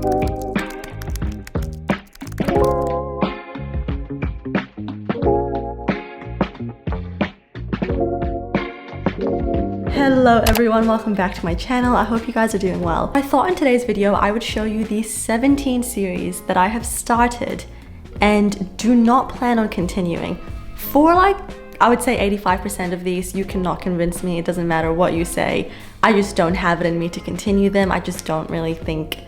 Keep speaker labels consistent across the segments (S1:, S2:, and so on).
S1: Hello everyone, welcome back to my channel. I hope you guys are doing well. I thought in today's video I would show you the 17 series that I have started and do not plan on continuing. For like, I would say 85% of these, you cannot convince me. It doesn't matter what you say. I just don't have it in me to continue them. I just don't really think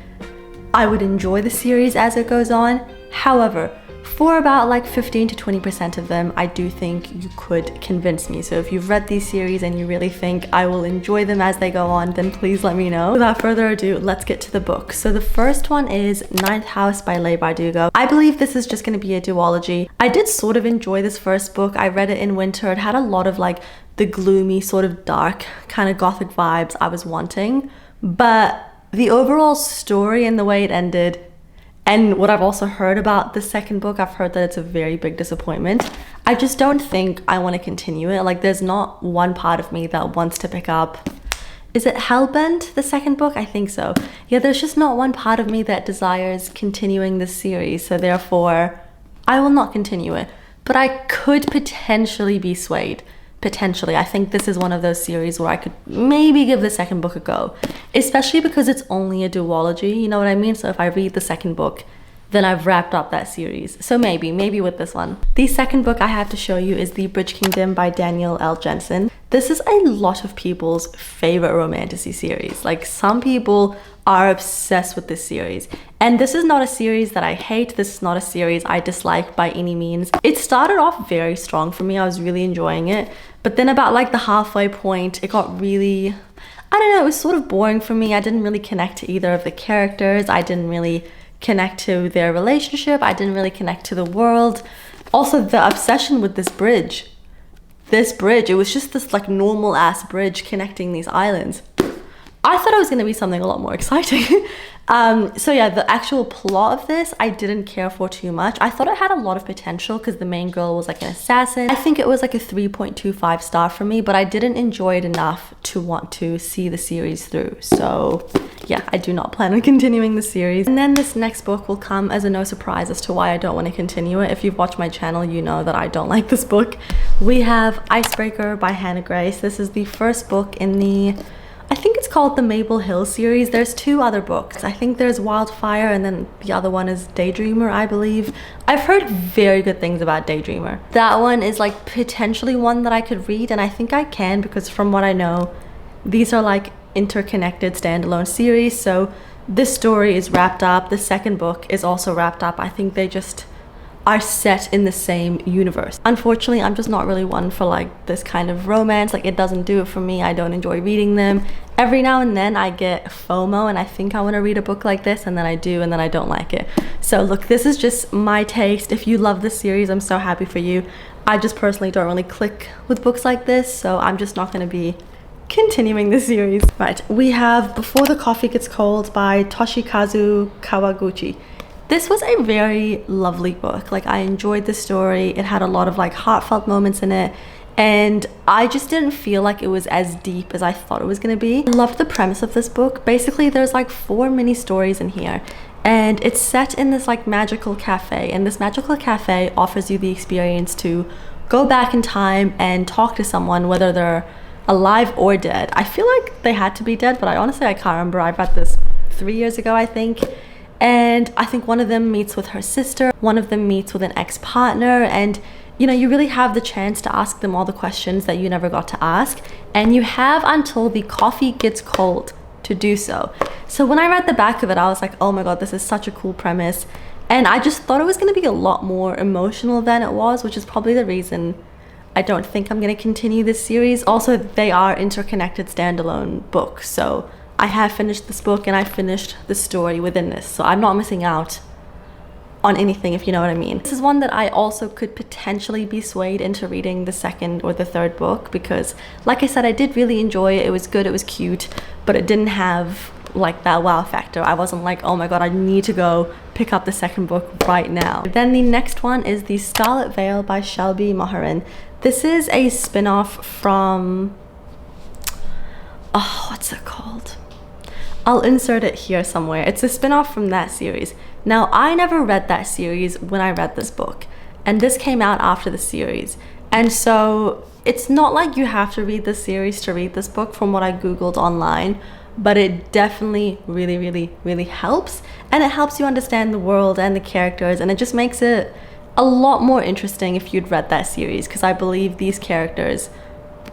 S1: I would enjoy the series as it goes on. However, for about like 15 to 20% of them, I do think you could convince me. So if you've read these series and you really think I will enjoy them as they go on, then please let me know. Without further ado, let's get to the book. So the first one is Ninth House by Leigh Bardugo. I believe this is just going to be a duology. I did sort of enjoy this first book. I read it in winter. It had a lot of like the gloomy, sort of dark kind of gothic vibes I was wanting. But the overall story and the way it ended, and what I've also heard about the second book, I've heard that it's a very big disappointment. I just don't think I want to continue it. Like, there's not one part of me that wants to pick up. Is it Hellbent, the second book? I think so. Yeah, there's just not one part of me that desires continuing this series. So therefore, I will not continue it. But I could potentially be swayed. Potentially. I think this is one of those series where I could maybe give the second book a go, especially because it's only a duology, you know what I mean? So if I read the second book, then I've wrapped up that series. So maybe with this one. The second book I have to show you is The Bridge Kingdom by Daniel L. Jensen. This is a lot of people's favorite romantasy series. Like, some people are obsessed with this series. And this is not a series that I hate. This is not a series I dislike by any means. It started off very strong for me. I was really enjoying it. But then about like the halfway point, it got really, I don't know, it was sort of boring for me. I didn't really connect to either of the characters. I didn't really connect to their relationship. I didn't really connect to the world. Also, the obsession with this bridge. It was just this like normal ass bridge connecting these islands. I thought it was going to be something a lot more exciting. So yeah, the actual plot of this, I didn't care for too much. I thought it had a lot of potential because the main girl was like an assassin. I think it was like a 3.25 star for me, but I didn't enjoy it enough to want to see the series through. So yeah, I do not plan on continuing the series. And then this next book will come as a no surprise as to why I don't want to continue it. If you've watched my channel, you know that I don't like this book. We have Icebreaker by Hannah Grace. This is the first book in the, I think it's called the Maple Hill series. There's two other books. I think there's Wildfire and then the other one is Daydreamer, I believe. I've heard very good things about Daydreamer. That one is like potentially one that I could read, and I think I can because from what I know, these are like interconnected standalone series. So this story is wrapped up. The second book is also wrapped up. I think they just are set in the same universe. Unfortunately, I'm just not really one for like this kind of romance. Like, it doesn't do it for me. I don't enjoy reading them. Every now and then I get FOMO and I think I want to read a book like this, and then I do, and then I don't like it. So look, this is just my taste. If you love this series, I'm so happy for you. I just personally don't really click with books like this, so I'm just not going to be continuing the series. Right, we have Before the Coffee Gets Cold by Toshikazu Kawaguchi. This was a very lovely book. Like, I enjoyed the story. It had a lot of like heartfelt moments in it, and I just didn't feel like it was as deep as I thought it was gonna be. I loved the premise of this book. Basically, there's like 4 mini stories in here, and it's set in this like magical cafe, and this magical cafe offers you the experience to go back in time and talk to someone, whether they're alive or dead. I feel like they had to be dead, but I can't remember. I read this 3 years ago, I think. And I think one of them meets with her sister, one of them meets with an ex-partner, and you know, you really have the chance to ask them all the questions that you never got to ask, and you have until the coffee gets cold to do so. So when I read the back of it, I was like, oh my god, this is such a cool premise, and I just thought it was going to be a lot more emotional than it was, which is probably the reason I don't think I'm going to continue this series. Also, they are interconnected standalone books, so I have finished this book and I finished the story within this, so I'm not missing out on anything, if you know what I mean. This is one that I also could potentially be swayed into reading the second or the third book because, like I said, I did really enjoy it. It was good, it was cute, but it didn't have like that wow factor. I wasn't like, oh my god, I need to go pick up the second book right now. Then the next one is The Scarlet Veil by Shelby Moharin. This is a spin-off from, oh, what's it called? I'll insert it here somewhere. It's a spin-off from that series. Now, I never read that series when I read this book, and this came out after the series. And so it's not like you have to read the series to read this book from what I Googled online, but it definitely really helps. And it helps you understand the world and the characters, and it just makes it a lot more interesting if you'd read that series, because I believe these characters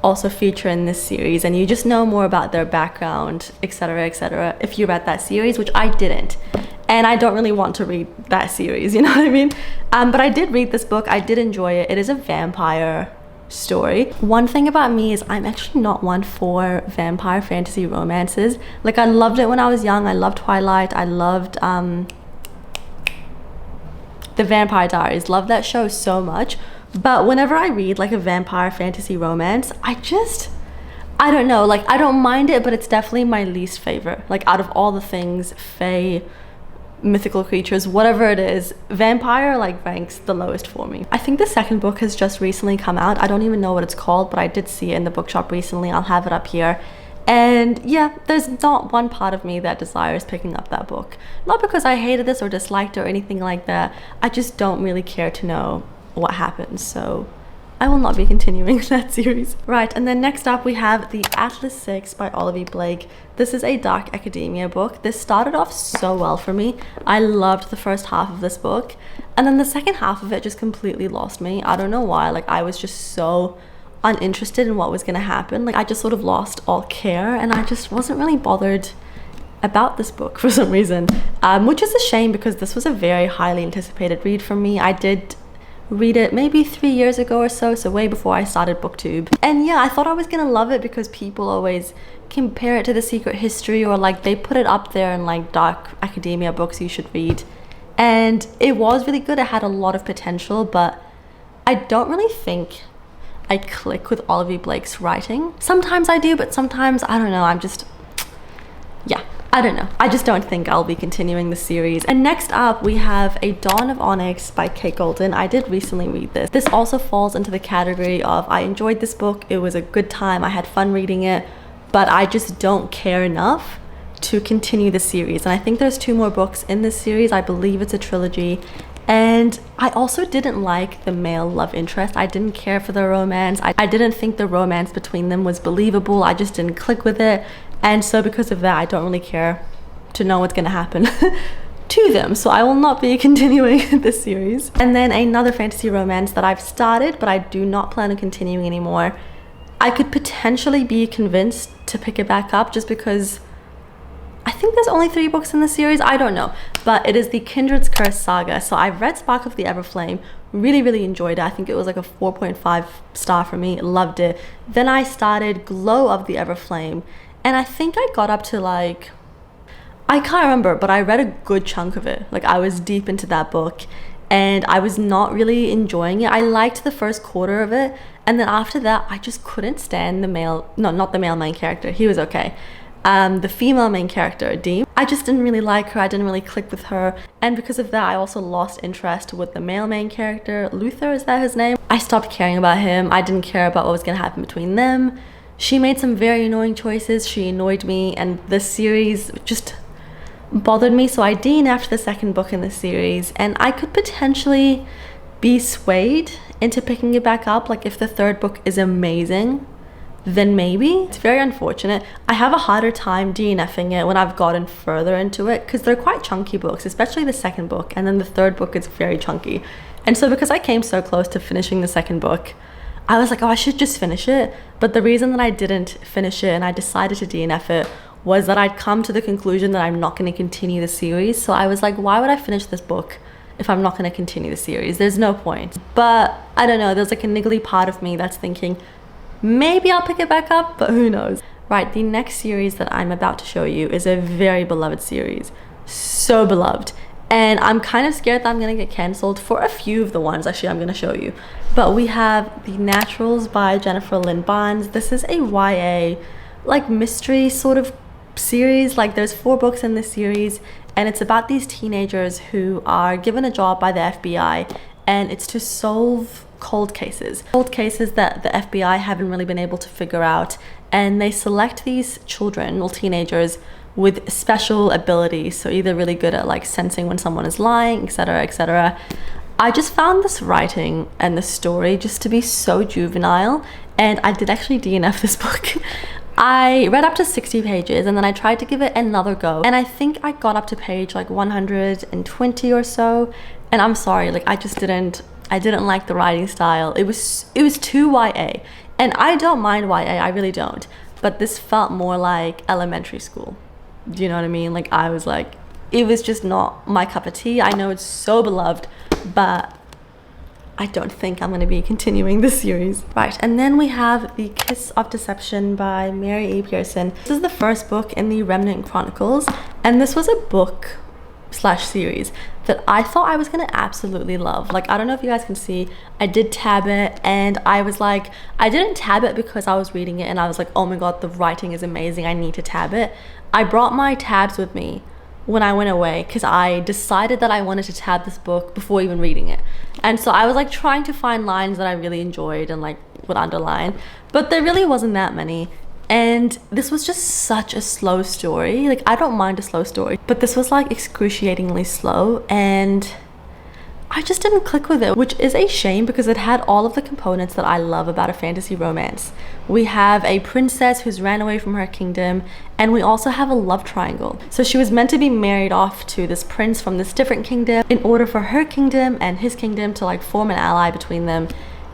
S1: also feature in this series, and you just know more about their background, etc., if you read that series, which I didn't. And I don't really want to read that series, you know what I mean? But I did read this book. I did enjoy it. It is a vampire story. One thing about me is I'm actually not one for vampire fantasy romances. Like, I loved it when I was young. I loved Twilight. I loved The Vampire Diaries. Loved that show so much. But whenever I read like a vampire fantasy romance, I don't know, like, I don't mind it, but it's definitely my least favorite. Like, out of all the things, fae, mythical creatures, whatever it is, vampire like ranks the lowest for me. I think the second book has just recently come out. I don't even know what it's called, but I did see it in the bookshop recently. I'll have it up here. And yeah, there's not one part of me that desires picking up that book. Not because I hated this or disliked it or anything like that. I just don't really care to know what happens, so I will not be continuing that series. Right, and then next up we have The Artlist 6 by Olivia Blake. This is a dark academia book. This started off so well for me. I loved the first half of this book, and then the second half of it just completely lost me. I don't know why. Like, I was just so uninterested in what was going to happen. Like, I just sort of lost all care, and I just wasn't really bothered about this book for some reason, which is a shame, because this was a very highly anticipated read for me. I did read it maybe 3 years ago or so way before I started booktube, and yeah, I thought I was gonna love it because people always compare it to The Secret History, or like they put it up there in like dark academia books you should read, and it was really good. It had a lot of potential, but I don't really think I click with Olivia Blake's writing. Sometimes I do, but sometimes I don't know, I don't know. I just don't think I'll be continuing the series. And next up we have A Dawn of Onyx by Kate Golden. I did recently read this. This also falls into the category of I enjoyed this book. It was a good time. I had fun reading it, but I just don't care enough to continue the series. And I think there's 2 more books in this series. I believe it's a trilogy. And I also didn't like the male love interest. I didn't care for the romance. I didn't think the romance between them was believable. I just didn't click with it. And so because of that, I don't really care to know what's going to happen to them. So I will not be continuing this series. And then another fantasy romance that I've started, but I do not plan on continuing anymore. I could potentially be convinced to pick it back up just because I think there's only 3 books in the series. I don't know. But it is the Kindred's Curse saga. So I've read Spark of the Everflame. Really enjoyed it. I think it was like a 4.5 star for me. Loved it. Then I started Glow of the Everflame. And I think I got up to like, I can't remember, but I read a good chunk of it. Like, I was deep into that book and I was not really enjoying it. I liked the first quarter of it. And then after that, I just couldn't stand the male, no, not the male main character. He was okay. The female main character, Deem. I just didn't really like her. I didn't really click with her. And because of that, I also lost interest with the male main character. Luther, is that his name? I stopped caring about him. I didn't care about what was going to happen between them. She made some very annoying choices. She annoyed me, and this series just bothered me. So I DNF'd the second book in the series, and I could potentially be swayed into picking it back up. Like, if the third book is amazing, then maybe. It's very unfortunate. I have a harder time DNFing it when I've gotten further into it, because they're quite chunky books, especially the second book, and then the third book is very chunky. And so because I came so close to finishing the second book, I was like, oh, I should just finish it. But the reason that I didn't finish it and I decided to DNF it was that I'd come to the conclusion that I'm not going to continue the series. So I was like, why would I finish this book if I'm not going to continue the series? There's no point. But I don't know, there's like a niggly part of me that's thinking, maybe I'll pick it back up, but who knows. Right, the next series that I'm about to show you is a very beloved series. So beloved. And I'm kind of scared that I'm going to get cancelled for a few of the ones actually I'm going to show you. But we have The Naturals by Jennifer Lynn Barnes. This is a YA, like, mystery sort of series. Like, there's 4 books in this series, and it's about these teenagers who are given a job by the FBI, and it's to solve cold cases that the FBI haven't really been able to figure out. And they select these children or teenagers with special abilities, so either really good at like sensing when someone is lying, etc., etc. I just found this writing and the story just to be so juvenile, and I did actually DNF this book. I read up to 60 pages and then I tried to give it another go, and I think I got up to page like 120 or so, and I'm sorry, like I didn't like the writing style. It was too YA, and I don't mind YA, I really don't, but this felt more like elementary school. Do you know what I mean? Like I was like, it was just not my cup of tea. I know it's so beloved, but I don't think I'm going to be continuing this series. Right, and then we have The Kiss of Deception by Mary A. Pearson. This is the first book in the Remnant Chronicles, and this was a book slash series that I thought I was going to absolutely love. Like, I don't know if you guys can see, I did tab it, and I was like, I didn't tab it because I was reading it and I was like, oh my god, the writing is amazing, I need to tab it. I brought my tabs with me when I went away because I decided that I wanted to tab this book before even reading it. And so I was like trying to find lines that I really enjoyed and like would underline, but there really wasn't that many. And this was just such a slow story. Like, I don't mind a slow story, but this was like excruciatingly slow, and I just didn't click with it, which is a shame because it had all of the components that I love about a fantasy romance. We have a princess who's ran away from her kingdom, and we also have a love triangle. So she was meant to be married off to this prince from this different kingdom in order for her kingdom and his kingdom to like form an ally between them.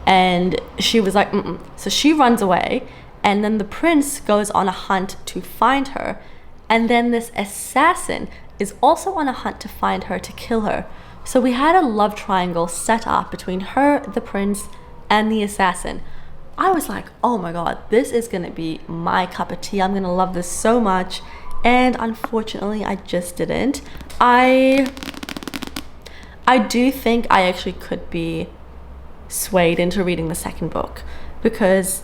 S1: And she was like, mm-mm. So she runs away, and then the prince goes on a hunt to find her. And then this assassin is also on a hunt to find her, to kill her. So we had a love triangle set up between her, the prince, and the assassin. I was like, oh my god, this is gonna be my cup of tea. I'm gonna love this so much. And unfortunately, I just didn't. I do think I actually could be swayed into reading the second book because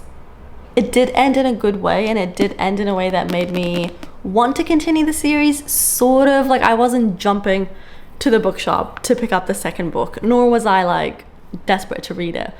S1: it did end in a good way, and it did end in a way that made me want to continue the series, sort of. Like, I wasn't jumping to the bookshop to pick up the second book, nor was I like desperate to read it.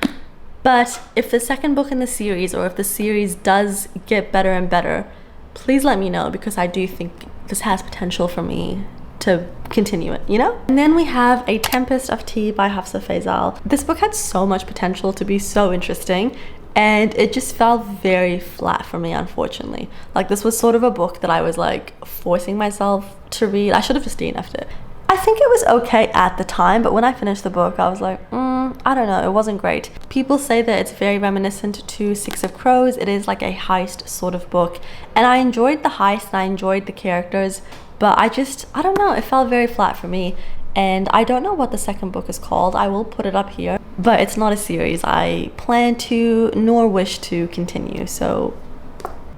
S1: But if the second book in the series, or if the series does get better and better, please let me know, because I do think this has potential for me to continue it, you know? And then we have A Tempest of Tea by Sarahhafidh. This book had so much potential to be so interesting, and it just fell very flat for me, unfortunately. Like, this was sort of a book that I was like forcing myself to read. I should have just DNF'd it. I think it was okay at the time, but when I finished the book, I was like, I don't know, it wasn't great. People say that it's very reminiscent to Six of Crows. It is like a heist sort of book, and I enjoyed the heist and I enjoyed the characters, but I don't know, it felt very flat for me. And I don't know what the second book is called. I will put it up here, but it's not a series I plan to nor wish to continue. So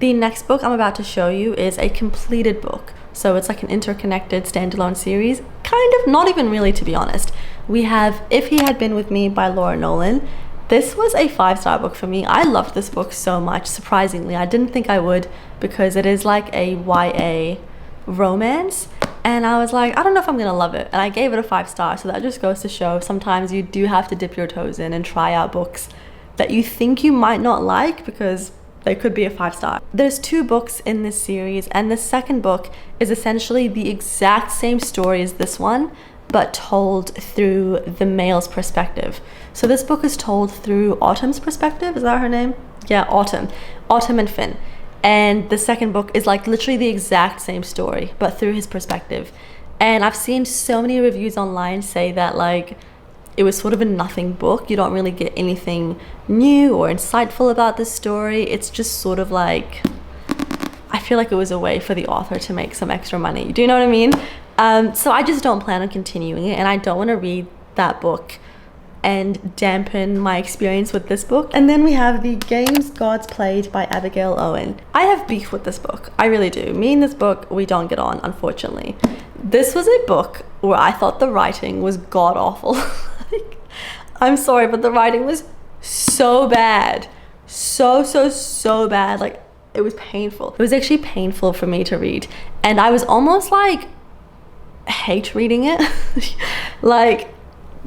S1: the next book I'm about to show you is a completed book. So it's like an interconnected standalone series, kind of, not even really, to be honest. We have If He Had Been With Me by Laura Nolan. This was a 5-star book for me. I loved this book so much, surprisingly. I didn't think I would, because it is like a YA romance, and I was like, I don't know if I'm gonna love it, and I gave it a 5-star. So that just goes to show sometimes you do have to dip your toes in and try out books that you think you might not like, because they could be a 5-star. There's 2 books in this series, and the second book is essentially the exact same story as this one, but told through the male's perspective. So this book is told through Autumn's perspective. Is that her name? Yeah, Autumn and Finn. And the second book is like literally the exact same story, but through his perspective. And I've seen so many reviews online say that like it was sort of a nothing book. You don't really get anything new or insightful about this story. It's just sort of like, I feel like it was a way for the author to make some extra money. Do you know what I mean? So I just don't plan on continuing it, and I don't want to read that book and dampen my experience with this book. And then we have The Games Gods Played by Abigail Owen. I have beef with this book. I really do. Me and this book, we don't get on, unfortunately. This was a book where I thought the writing was god-awful. Like, I'm sorry, but the writing was so bad. So bad. Like, it was painful. It was actually painful for me to read. And I was almost like, hate reading it. Like,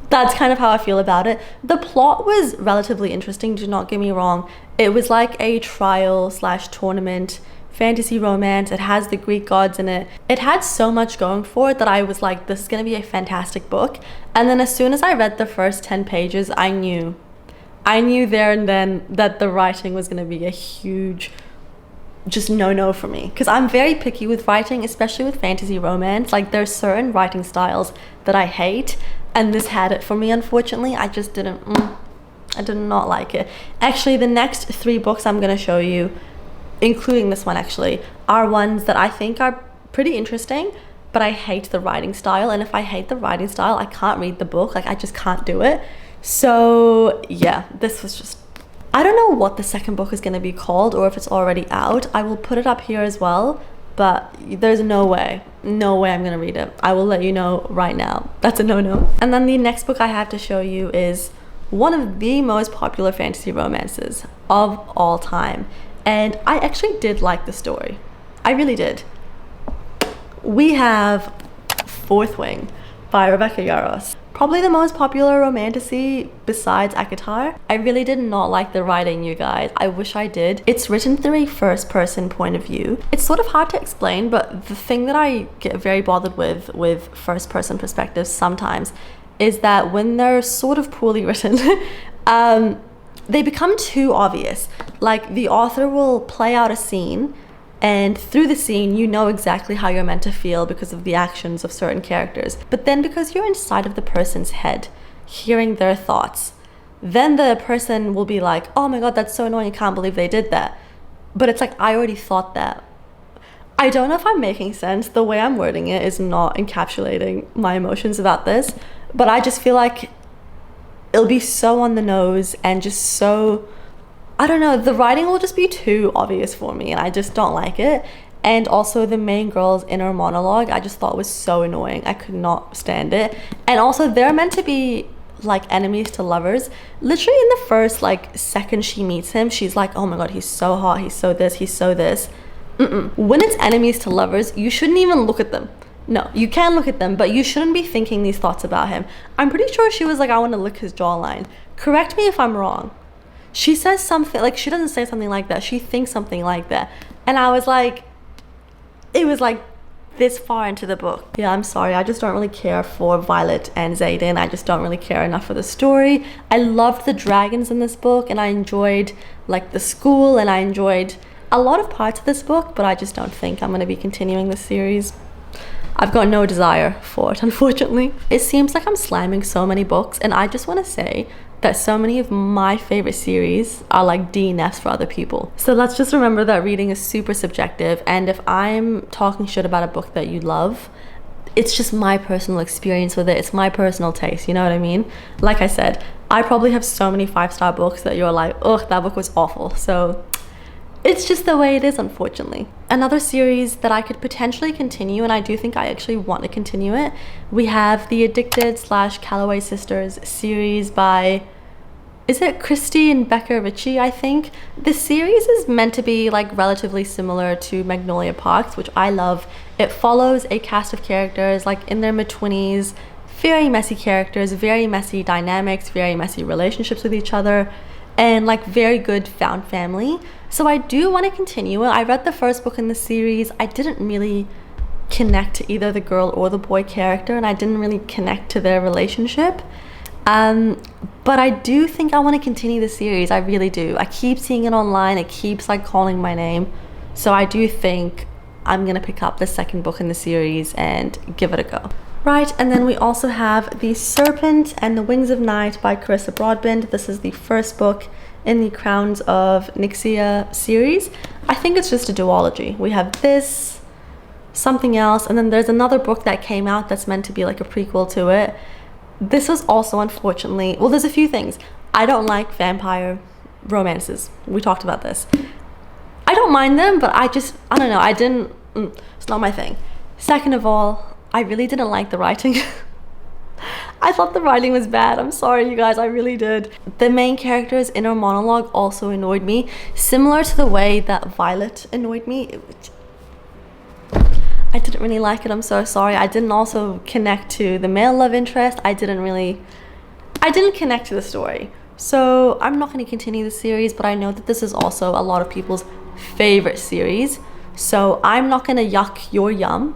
S1: that's kind of how I feel about it. The plot was relatively interesting, do not get me wrong. It was like a trial / tournament fantasy romance. It has the Greek gods in it. It had so much going for it that I was like, this is gonna be a fantastic book. And then as soon as I read the first 10 pages, I knew there and then that the writing was gonna be a huge just no for me, because I'm very picky with writing, especially with fantasy romance. Like, there's certain writing styles that I hate, and this had it for me. Unfortunately, I just didn't I did not like it. Actually, the next 3 books I'm going to show you, including this one actually, are ones that I think are pretty interesting, but I hate the writing style. And if I hate the writing style, I can't read the book. Like, I just can't do it. So yeah, this was just, I don't know what the second book is going to be called, or if it's already out. I will put it up here as well, but there's no way I'm going to read it. I will let you know right now. That's a no. And then the next book I have to show you is one of the most popular fantasy romances of all time. And I actually did like the story. I really did. We have Fourth Wing by Rebecca Yarros. Probably the most popular romantasy besides ACOTAR. I really did not like the writing, you guys. I wish I did. It's written through a first-person point of view. It's sort of hard to explain, but the thing that I get very bothered with first-person perspectives sometimes is that when they're sort of poorly written, they become too obvious. Like, the author will play out a scene, and through the scene, you know exactly how you're meant to feel because of the actions of certain characters. But then because you're inside of the person's head, hearing their thoughts, then the person will be like, oh my God, that's so annoying, I can't believe they did that. But it's like, I already thought that. I don't know if I'm making sense. The way I'm wording it is not encapsulating my emotions about this, but I just feel like it'll be so on the nose and just so, I don't know, the writing will just be too obvious for me, and I just don't like it. And also the main girl's inner monologue, I just thought was so annoying. I could not stand it. And also, they're meant to be like enemies to lovers. Literally in the first like second she meets him, she's like, oh my God, he's so hot, he's so this, he's so this. When it's enemies to lovers, you shouldn't even look at them. No, you can look at them, but you shouldn't be thinking these thoughts about him. I'm pretty sure she was like, I want to lick his jawline. Correct me if I'm wrong. She says something, like, she doesn't say something like that. She thinks something like that. And I was like, it was like this far into the book. Yeah, I'm sorry. I just don't really care for Violet and Xaden. I just don't really care enough for the story. I loved the dragons in this book, and I enjoyed like the school, and I enjoyed a lot of parts of this book, but I just don't think I'm going to be continuing this series. I've got no desire for it, unfortunately. It seems like I'm slamming so many books, and I just want to say that so many of my favorite series are like DNFs for other people. So let's just remember that reading is super subjective, and if I'm talking shit about a book that you love, it's just my personal experience with it. It's my personal taste, you know what I mean? Like I said, I probably have so many 5-star books that you're like, ugh, that book was awful. So it's just the way it is, unfortunately. Another series that I could potentially continue, and I do think I actually want to continue it, we have the Addicted / Calloway Sisters series by, is it Christy and Becca Ritchie, I think? This series is meant to be like relatively similar to Magnolia Parks, which I love. It follows a cast of characters like in their mid-20s, very messy characters, very messy dynamics, very messy relationships with each other, and like very good found family. So I do want to continue it. I read the first book in the series. I didn't really connect to either the girl or the boy character, and I didn't really connect to their relationship. But I do think I want to continue the series. I really do. I keep seeing it online. It keeps like calling my name. So I do think I'm going to pick up the second book in the series and give it a go. Right, and then we also have The Serpent and the Wings of Night by Carissa Broadbent. This is the first book in the Crowns of Nyxia series. I think it's just a duology. We have this, something else, and then there's another book that came out that's meant to be like a prequel to it. This was also, unfortunately, well, there's a few things. I don't like vampire romances. We talked about this. I don't mind them, but I don't know, it's not my thing. Second of all, I really didn't like the writing. I thought the writing was bad. I'm sorry, you guys, I really did. The main character's inner monologue also annoyed me, similar to the way that Violet annoyed me. I didn't really like it. I'm so sorry. I didn't also connect to the male love interest. I didn't connect to the story. So I'm not going to continue the series, but I know that this is also a lot of people's favorite series. So I'm not gonna yuck your yum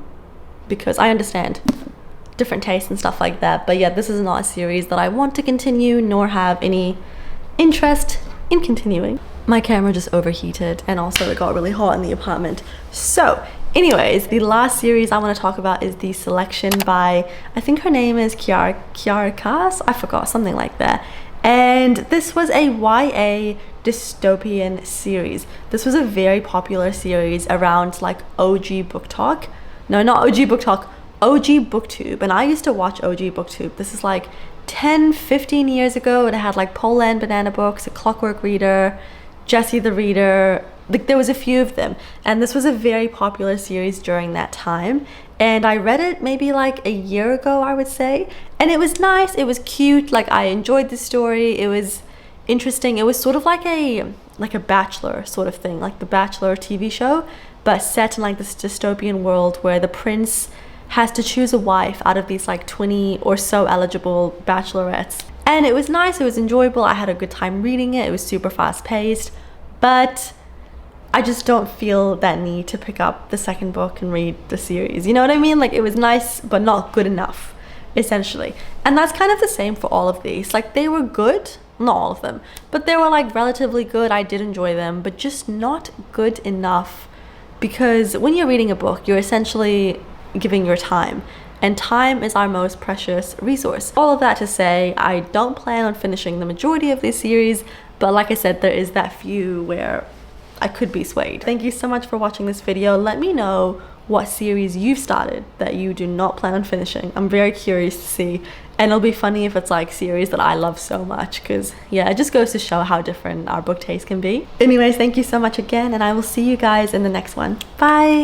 S1: because I understand different tastes and stuff like that. But yeah, this is not a series that I want to continue nor have any interest in continuing. My camera just overheated and also it got really hot in the apartment. So anyways, the last series I want to talk about is the selection by, I think her name is Kiara Kass, I forgot, something like that. And this was a YA dystopian series. This was a very popular series around like OG booktok. No, not OG booktok, OG booktube. And I used to watch OG booktube. This is like 10-15 years ago. It had like Pola and Banana Books, A Clockwork Reader, Jessie the Reader. Like there was a few of them, and this was a very popular series during that time. And I read it maybe like a year ago, I would say, and it was nice, it was cute, like I enjoyed the story, it was interesting. It was sort of like a Bachelor sort of thing, like the Bachelor TV show, but set in like this dystopian world where the prince has to choose a wife out of these like 20 or so eligible bachelorettes. And it was nice, it was enjoyable, I had a good time reading it, it was super fast paced, but I just don't feel that need to pick up the second book and read the series. You know what I mean? Like it was nice, but not good enough, essentially. And that's kind of the same for all of these. Like they were good, not all of them, but they were like relatively good. I did enjoy them, but just not good enough, because when you're reading a book, you're essentially giving your time, and time is our most precious resource. All of that to say, I don't plan on finishing the majority of this series, but like I said, there is that few where I could be swayed. Thank you so much for watching this video. Let me know what series you've started that you do not plan on finishing. I'm very curious to see, and it'll be funny if it's like series that I love so much, because yeah, it just goes to show how different our book taste can be. Anyways, thank you so much again, and I will see you guys in the next one. Bye.